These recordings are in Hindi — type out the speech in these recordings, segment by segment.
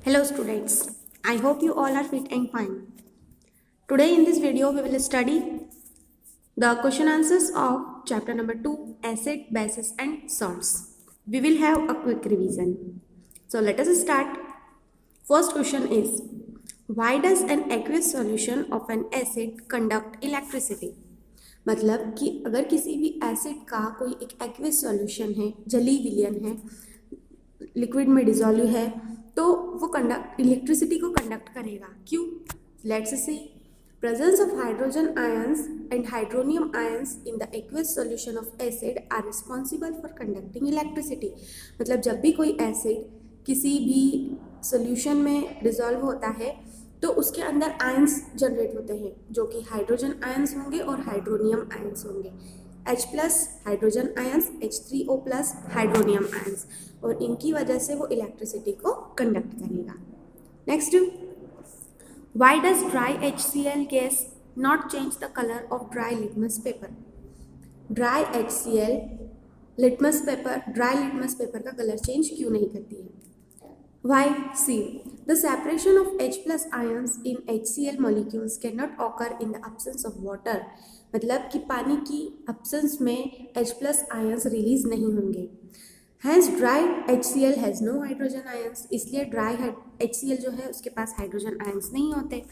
Hello students, I hope you all are fit and fine. Today in this video we will study the question answers of chapter number 2 acid, bases and salts. We will have a quick revision. So let us start. First question is, why does an aqueous solution of an acid conduct electricity? मतलब कि अगर किसी भी एसिड का कोई एक एक्वियस सॉल्यूशन है, जली विलियन है, लिक्विड में डिजोल्व है, तो वो इलेक्ट्रिसिटी को कंडक्ट करेगा. क्यों? Let's see. Presence of hydrogen ions and hydronium ions in the aqueous solution of acid are responsible for conducting electricity. मतलब जब भी कोई एसिड किसी भी सॉल्यूशन में डिजोल्व होता है तो उसके अंदर आयंस जनरेट होते हैं जो कि हाइड्रोजन आयंस होंगे और हाइड्रोनियम आयंस होंगे. H plus hydrogen ions, H3O plus hydronium ions, और इनकी वजह से वो इलेक्ट्रिसिटी को कंडक्ट करेगा. Next, why does dry HCl gas not change the colour of dry litmus paper? Dry HCl litmus paper, dry litmus paper का कलर चेंज क्यों नहीं करती है? Why? See, the separation of H plus ions in HCl molecules cannot occur in the absence of water. मतलब कि पानी की absence में H plus ions रिलीज नहीं होंगे. Hence dry HCl has no hydrogen ions. इसलिए dry HCl जो है उसके पास हाइड्रोजन आयंस नहीं होते,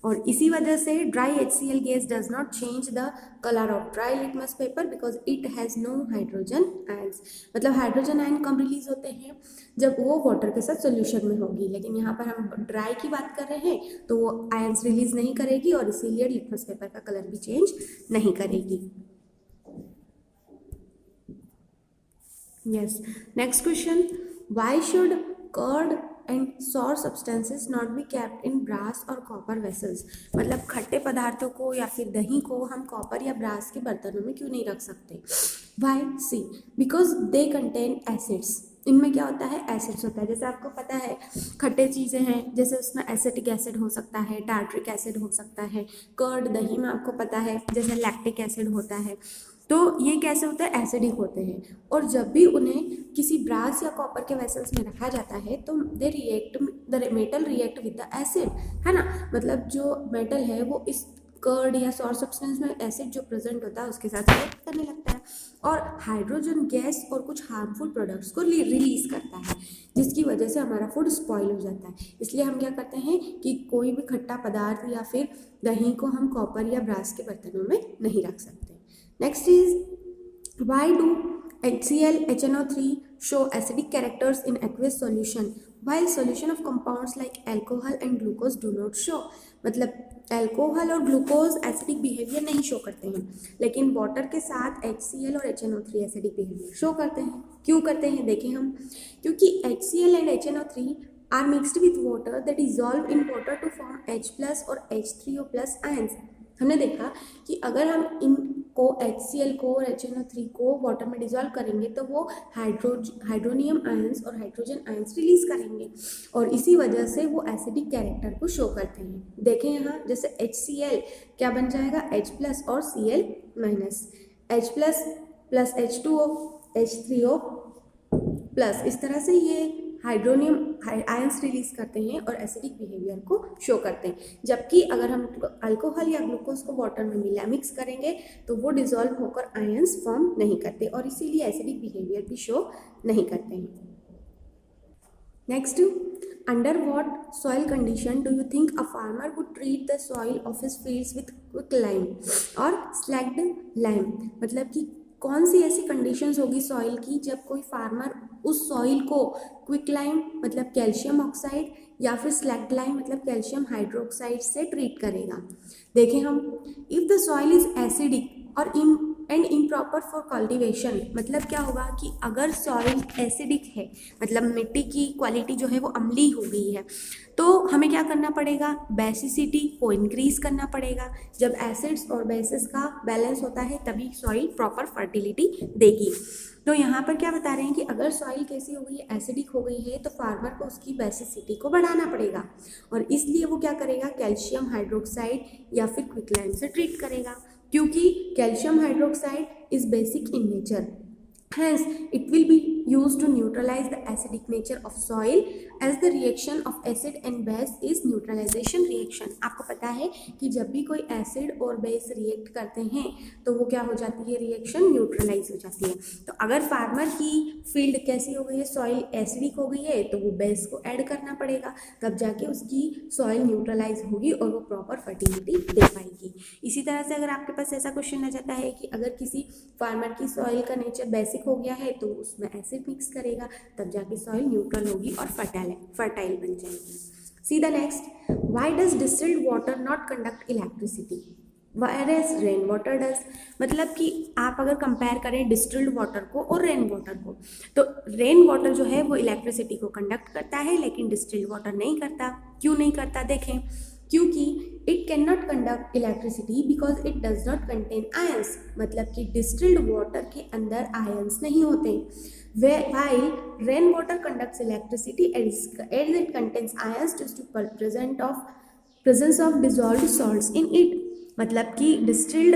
और इसी वजह से dry HCl gas does not change the color of dry litmus paper because it has no hydrogen ions. मतलब हाइड्रोजन आयन कब रिलीज होते हैं? जब वो वाटर के साथ सोल्यूशन में होगी, लेकिन यहाँ पर हम ड्राई की बात कर रहे हैं तो वो आयंस रिलीज नहीं करेगी और इसीलिए लिटमस पेपर का कलर भी चेंज नहीं करेगी. Yes. Next question. Why should curd and sour substances not be kept in brass or copper vessels? मतलब खट्टे पदार्थों को या फिर दही को हम कॉपर या ब्रास के बर्तनों में क्यों नहीं रख सकते? Why? See, because they contain acids. इनमें क्या होता है? एसिड्स होता है. जैसे आपको पता है खट्टे चीज़ें हैं, जैसे उसमें एसिटिक एसिड हो सकता है, टार्ट्रिक एसिड हो सकता है. कर्ड, दही में आपको पता है जैसे लैक्टिक एसिड होता है. तो ये कैसे होता है? एसिडिक होते हैं, और जब भी उन्हें किसी ब्रास या कॉपर के वेसल्स में रखा जाता है तो the metal react with the acid, है ना. मतलब जो मेटल है वो इस कर्ड या सॉर सब्सटेंस में एसिड जो प्रेजेंट होता है उसके साथ रिएक्ट करने लगता है और हाइड्रोजन गैस और कुछ हार्मफुल प्रोडक्ट्स को रिलीज करता है, जिसकी वजह से हमारा फूड स्पॉइल हो जाता है. इसलिए हम क्या करते हैं कि कोई भी खट्टा पदार्थ या फिर दही को हम कॉपर या ब्रास के बर्तनों में नहीं रख सकते. Next is, why do HCl, HNO3 show acidic characters in aqueous solution while solution of compounds like alcohol and glucose do not show? मतलब अल्कोहल और ग्लूकोज एसिडिक बिहेवियर नहीं शो करते हैं, लेकिन वाटर के साथ HCl और HNO3 एसिडिक बिहेवियर शो करते हैं. क्यों करते हैं देखें हम. क्योंकि HCl and HNO3 are mixed with water that dissolve in water to form H plus और H3O plus ions. हमने देखा कि अगर हम इनको HCl को और HNO3 को वाटर में डिजोल्व करेंगे तो वो हाइड्रोनियम आयंस और हाइड्रोजन आयंस रिलीज करेंगे, और इसी वजह से वो एसिडिक कैरेक्टर को शो करते हैं. देखें यहाँ, जैसे HCl क्या बन जाएगा? H प्लस और Cl minus, H plus plus H2O, H3O plus. इस तरह से ये हाइड्रोनियम आयंस रिलीज करते हैं और एसिडिक बिहेवियर को शो करते हैं. जबकि अगर हम अल्कोहल या ग्लूकोज को वाटर में मिक्स करेंगे तो वो डिजोल्व होकर आयंस फॉर्म नहीं करते और इसीलिए एसिडिक बिहेवियर भी शो नहीं करते हैं. Next, under what soil condition do you think a farmer would treat the soil of his fields with quick lime और स्लैग्ड लाइम? मतलब कि कौन सी ऐसी कंडीशंस होगी सॉइल की जब कोई फार्मर उस सॉइल को क्विक लाइम मतलब कैल्शियम ऑक्साइड या फिर स्लैग्ड लाइम मतलब कैल्शियम हाइड्रोक्साइड से ट्रीट करेगा. देखें हम, if the soil is acidic और इम्प्रॉपर फॉर कल्टीवेशन, मतलब क्या होगा कि अगर सॉइल एसिडिक है, मतलब मिट्टी की क्वालिटी जो है वो अम्लीय हो गई है, तो हमें क्या करना पड़ेगा? बेसिसिटी को इंक्रीज करना पड़ेगा. जब एसिड्स और बेसिस का बैलेंस होता है तभी सॉइल प्रॉपर फर्टिलिटी देगी. तो यहाँ पर क्या बता रहे हैं कि अगर सॉइल कैसी हो गई है? एसिडिक हो गई है, तो फार्मर को उसकी बेसिसिटी को बढ़ाना पड़ेगा, और इसलिए वो क्या करेगा? कैल्शियम हाइड्रोक्साइड या फिर क्विक लाइम से ट्रीट करेगा, क्योंकि calcium hydroxide is basic in nature Hence, it will be used to neutralize the acidic nature of soil as the reaction of acid and base is neutralization reaction. आपको पता है कि जब भी कोई एसिड और बेस रिएक्ट करते हैं तो वो क्या हो जाती है, रिएक्शन न्यूट्रलाइज हो जाती है. तो अगर फार्मर की फील्ड कैसी हो गई है, सॉइल एसिडिक हो गई है, तो वो बेस को ऐड करना पड़ेगा, तब जाके उसकी सॉइल न्यूट्रलाइज होगी और वो प्रॉपर फर्टिलिटी दे पाएगी. इसी तरह से अगर आपके पास ऐसा क्वेश्चन आ जाता है कि अगर किसी फार्मर की सॉइल का नेचर बेसिक हो गया है तो उसमें एसिड मिक्स करेगा, तब जाके सॉइल न्यूट्रल होगी और फर्टाइल बन जाएगी. See the next, why does distilled water not conduct electricity whereas rain water does. मतलब कि आप अगर कंपेयर करें डिस्टिल्ड वाटर को और रेन वाटर को, तो रेन वाटर जो है वो इलेक्ट्रिसिटी को कंडक्ट करता है लेकिन डिस्टिल्ड वाटर नहीं करता. क्यों नहीं करता, देखें. क्योंकि it can not conduct electricity because it does not contain ions. मतलब कि डिस्टिल्ड वाटर के अंदर आयंस नहीं होते. while rain water conducts electricity as it contains ions due to presence of dissolved salts in it. मतलब कि डिस्टिल्ड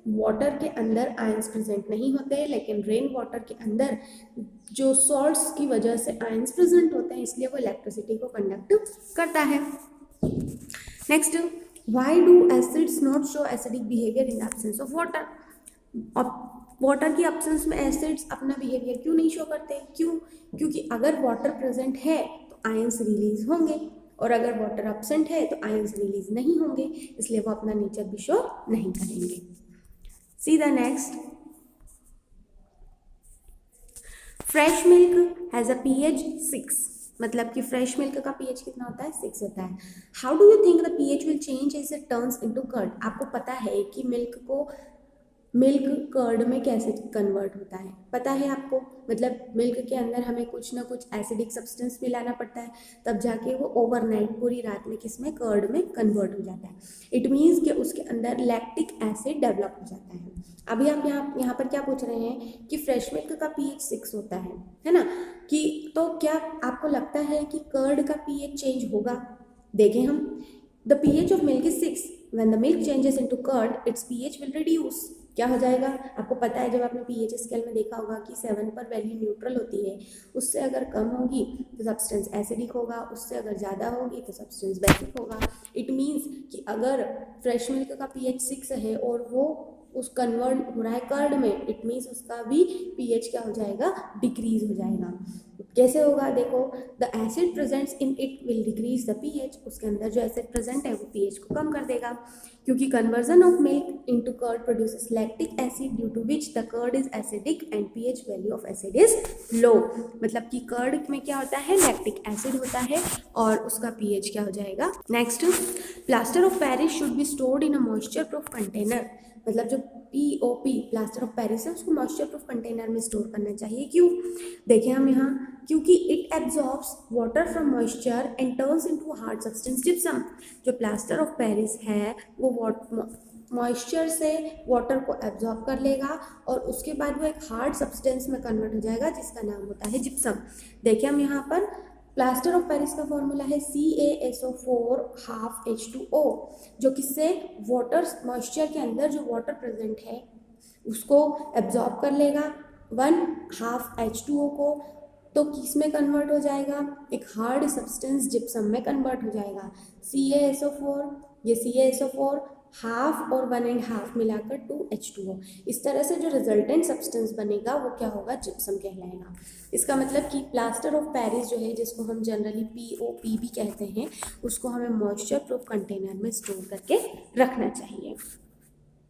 वाटर के अंदर आयंस प्रेजेंट नहीं होते, लेकिन रेन वाटर के अंदर जो सॉल्ट्स की वजह से आयंस प्रेजेंट होते हैं, इसलिए वो इलेक्ट्रिसिटी को कंडक्ट करता है. Next, why do acids not show acidic behaviour in the absence of water. Water की एब्सेंस में एसिड्स अपना बिहेवियर क्यों नहीं शो करते, क्यों? क्योंकि अगर वाटर प्रेजेंट है तो आयंस रिलीज होंगे, और अगर वाटर एब्सेंट है तो आयंस रिलीज नहीं होंगे, इसलिए वो अपना नेचर भी शो नहीं करेंगे. See the next, fresh milk has a pH 6. मतलब कि फ्रेश मिल्क का pH कितना होता है, 6 होता है. How do you think the pH will change as it turns into curd. आपको पता है कि मिल्क कर्ड में कैसे कन्वर्ट होता है, पता है आपको. मतलब मिल्क के अंदर हमें कुछ ना कुछ एसिडिक सब्सटेंस मिलाना पड़ता है, तब जाके वो ओवरनाइट पूरी रात में किसमें, कर्ड में कन्वर्ट हो जाता है. इट मीन्स कि उसके अंदर लैक्टिक एसिड डेवलप हो जाता है. अभी आप यहाँ पर क्या पूछ रहे हैं कि फ्रेश मिल्क का pH 6 होता है ना, कि तो क्या आपको लगता है कि कर्ड का pH चेंज होगा. देखें हम, the pH of milk is 6. When the milk changes into curd its pH will reduce. क्या हो जाएगा, आपको पता है, जब आपने pH स्केल में देखा होगा कि 7 पर वैल्यू न्यूट्रल होती है, उससे अगर कम होगी तो सब्सटेंस एसिडिक होगा, उससे अगर ज़्यादा होगी तो सब्सटेंस बेसिक होगा. इट मीन्स कि अगर फ्रेश मिल्क का pH 6 है और वो उस कन्वर्ट हो रहा है कर्ड में, इट मीन्स उसका भी pH क्या हो जाएगा, डिक्रीज हो जाएगा. कैसे होगा, देखो, the acid presents in it will decrease the pH. उसके अंदर जो एसिड प्रेजेंट है वो pH को कम कर देगा, क्योंकि conversion of milk into curd produces lactic acid due to which the curd is acidic and pH value of acid is low. मतलब कि कर्ड में क्या होता है, लैक्टिक एसिड होता है और उसका pH क्या हो जाएगा. Next, plaster of Paris should be stored in a moisture proof container. मतलब जो POP प्लास्टर ऑफ पेरिस है उसको मॉइस्चर प्रूफ कंटेनर में स्टोर करना चाहिए. क्यों, देखें हम यहाँ, क्योंकि it absorbs water from moisture and turns into hard substance gypsum. जो प्लास्टर ऑफ पेरिस है वो मॉइस्चर से वाटर को एब्जॉर्ब कर लेगा और उसके बाद वो एक हार्ड सब्सटेंस में कन्वर्ट हो जाएगा जिसका नाम होता है जिप्सम. देखिए हम यहाँ पर, प्लास्टर ऑफ पेरिस का फॉर्मूला है CaSO4 हाफ H2O, जो किससे, वाटर, मॉइस्चर के अंदर जो वाटर प्रेजेंट है उसको एब्जॉर्ब कर लेगा, 1/2 H2O को, तो किस में कन्वर्ट हो जाएगा, एक हार्ड सब्सटेंस जिप्सम में कन्वर्ट हो जाएगा. CaSO4, ये CaSO4 हाफ और 1.5 मिलाकर 2H2O. इस तरह से जो रिजल्टेंट सब्सटेंस बनेगा वो क्या होगा, जिप्सम कहलाएगा. इसका मतलब कि प्लास्टर ऑफ पेरिस जो है, जिसको हम जनरली POP भी कहते हैं, उसको हमें मॉइस्चर प्रूफ कंटेनर में स्टोर करके रखना चाहिए.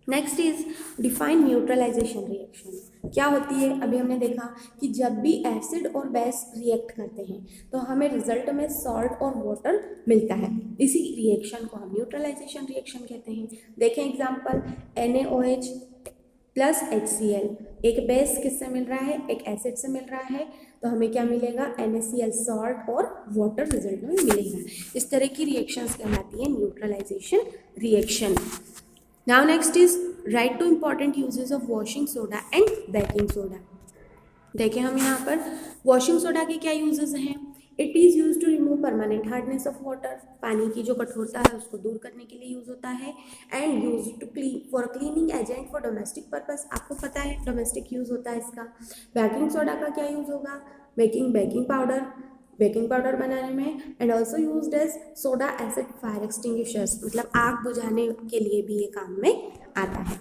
Next is define neutralisation reaction. क्या होती है, अभी हमने देखा कि जब भी एसिड और बेस रिएक्ट करते हैं तो हमें रिजल्ट में सॉल्ट और वाटर मिलता है. इसी रिएक्शन को हम न्यूट्रलाइजेशन रिएक्शन कहते हैं. देखें एग्जांपल, NaOH प्लस HCl. एक बेस किससे मिल रहा है, एक एसिड से मिल रहा है, तो हमें क्या मिलेगा, NaCl सॉल्ट और वाटर रिजल्ट में मिलेगा. इस तरह की रिएक्शंस कहलाती है neutralisation reaction. Now next is write two important uses of washing soda and baking soda. देखें हम यहाँ पर वॉशिंग सोडा के क्या यूजेस हैं. It is use to remove permanent hardness of water, पानी की जो कठोरता है उसको दूर करने के लिए यूज होता है। And use to clean for cleaning agent for domestic purpose, आपको पता है डोमेस्टिक यूज होता है इसका। बेकिंग सोडा का क्या यूज होगा, मेकिंग बेकिंग पाउडर बनाने में। And also use as soda acid fire extinguishers, मतलब आग बुझाने के लिए भी ये काम में आता है।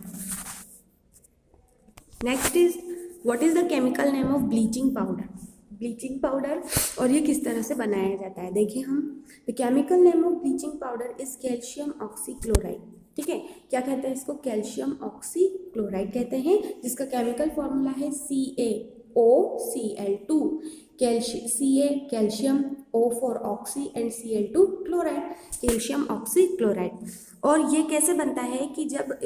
Next is what is the chemical name of bleaching powder. Bleaching powder और ये किस तरह से बनाया जाता है, देखिए हम, the chemical name of bleaching powder is calcium oxychloride. ठीक है, क्या कहते हैं इसको, कैल्शियम ऑक्सीक्लोराइड कहते हैं, जिसका केमिकल फॉर्मूला है CaOCl2। Ca calcium, O for oxy and Cl2 chloride, calcium oxychloride. और ये कैसे बनता है कि जब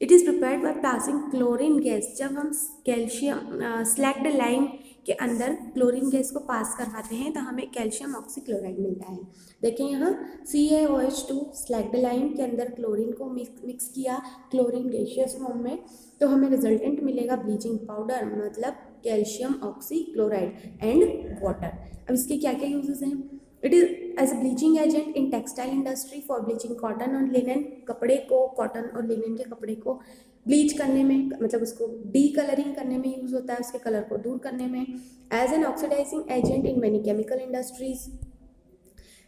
it is prepared by passing chlorine gas, जब हम कैल्शियम स्लैग्ड लाइम के अंदर क्लोरीन गैस को पास करवाते हैं तो हमें कैल्शियम ऑक्सीक्लोराइड मिलता है। देखिए यहाँ CaOH2 स्लैग्ड लाइम के अंदर क्लोरीन को मिक्स किया क्लोरीन गैसियस फॉर्म में, तो हमें रिजल्टेंट मिलेगा ब्लीचिंग पाउडर, मतलब कैल्शियम ऑक्सीक्लोराइड एंड वाटर। अब इसके क्या क्या यूजेस हैं, it is as a bleaching agent in textile industry for bleaching cotton और लिनन, कपड़े को, कॉटन और लिनन के कपड़े को ब्लीच करने में, मतलब उसको डी कलरिंग करने में यूज होता है, उसके कलर को दूर करने में। As an oxidising agent in many chemical industries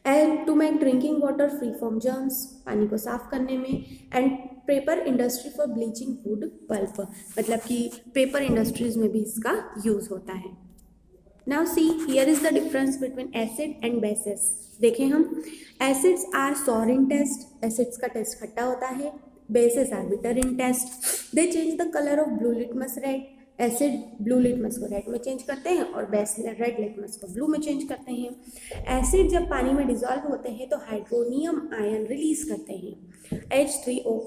and to make drinking water free from germs, पानी को साफ करने में। And paper industry for bleaching wood pulp, मतलब कि पेपर इंडस्ट्रीज में भी इसका यूज होता है। Now see, here is the difference between acid and bases. देखें हम, acids are sour in taste, acids का टेस्ट खट्टा होता है, bases are bitter in taste. They change the color of blue litmus red. Acid blue litmus को रेड में चेंज करते हैं और बेस रेड लिटमस को ब्लू में चेंज करते हैं। एसिड जब पानी में डिजॉल्व होते हैं तो हाइड्रोनियम आयन रिलीज करते हैं H3O+,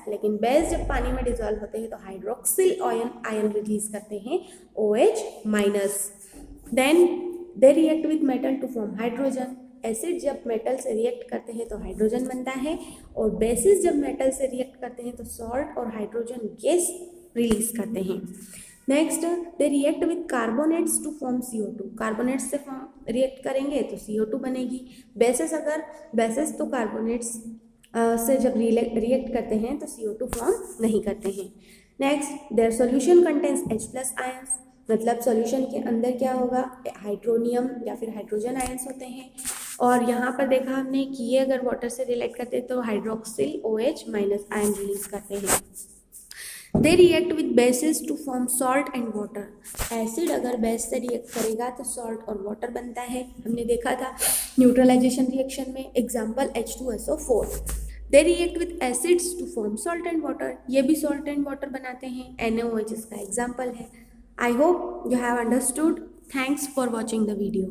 लेकिन बेस जब पानी में डिजॉल्व होते हैं तो हाइड्रोक्सिल आयन रिलीज करते हैं OH-। Then they react with metal to form hydrogen, acid जब मेटल से रिएक्ट करते हैं तो हाइड्रोजन बनता है, और बेसिस जब मेटल से रिएक्ट करते हैं तो सॉल्ट और हाइड्रोजन गैस रिलीज करते हैं। Next, they react with carbonates to form CO2, carbonates से रिएक्ट करेंगे तो CO2 बनेगी। बेसिस तो कार्बोनेट्स से जब रिएक्ट करते हैं तो CO2 फॉर्म नहीं करते हैं। Next, their solution contains H+ ions, मतलब सॉल्यूशन के अंदर क्या होगा, हाइड्रोनियम या फिर हाइड्रोजन आयंस होते हैं। और यहाँ पर देखा हमने कि ये अगर वाटर से रिलेट करते हैं तो हाइड्रोक्सिल OH- आयन रिलीज करते हैं। They react with bases to form salt and water, acid अगर बेस से रिएक्ट करेगा तो सॉल्ट और वाटर बनता है, हमने देखा था न्यूट्रलाइजेशन रिएक्शन में, example H2SO4। They react with acids to form salt and water, ये भी सॉल्ट एंड वाटर बनाते हैं, NaOH इसका एग्जाम्पल है। I hope you have understood. Thanks for watching the video.